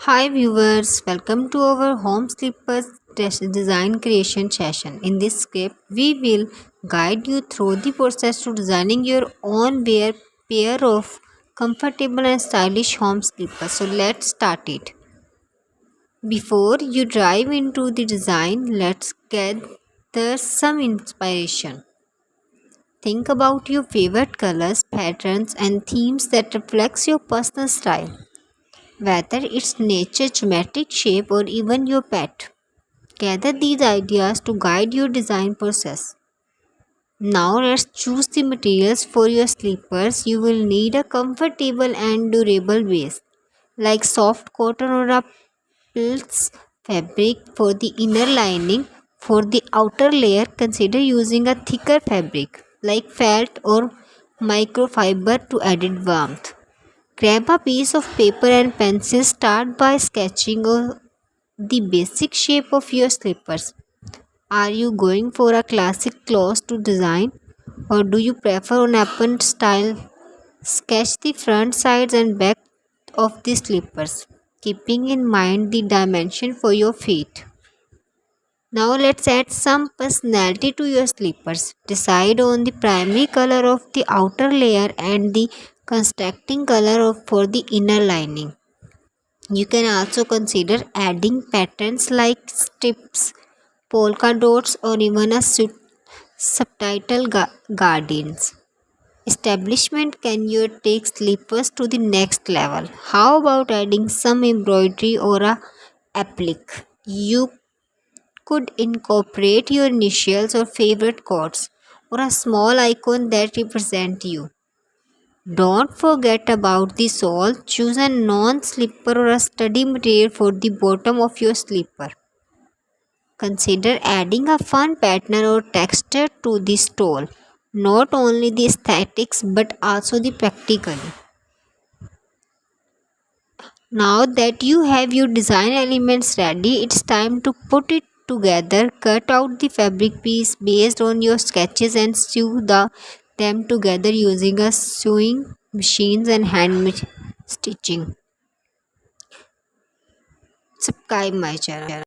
Hi viewers, welcome to our home slippers design creation session. In this script, we will guide you through the process to designing your own pair of comfortable and stylish home slippers. So let's start it. Before you dive into the design, let's gather some inspiration. Think about your favorite colors, patterns and themes that reflects your personal style. Whether it's nature, geometric shape, or even your pet. Gather these ideas to guide your design process. Now let's choose the materials for your sleepers. You will need a comfortable and durable base like soft cotton or a pills fabric for the inner lining. For the outer layer, consider using a thicker fabric like felt or microfiber to add warmth. Grab a piece of paper and pencil. Start by sketching the basic shape of your slippers. Are you going for a classic close to design or do you prefer an open style? Sketch the front, sides and back of the slippers, keeping in mind the dimension for your feet. Now let's add some personality to your slippers. Decide on the primary color of the outer layer and the contrasting color for the inner lining. You can also consider adding patterns like strips, polka dots, or even a subtitle gardens. Establishment can you take slippers to the next level. How about adding some embroidery or a applique? You could incorporate your initials or favorite quotes or a small icon that represent you. Don't forget about the sole. Choose a non-slipper or a sturdy material for the bottom of your slipper. Consider adding a fun pattern or texture to the sole. Not only the aesthetics but also the practical. Now that you have your design elements ready, it's time to put it together. Cut out the fabric piece based on your sketches and sew them together using a sewing machines and hand stitching. Subscribe my channel.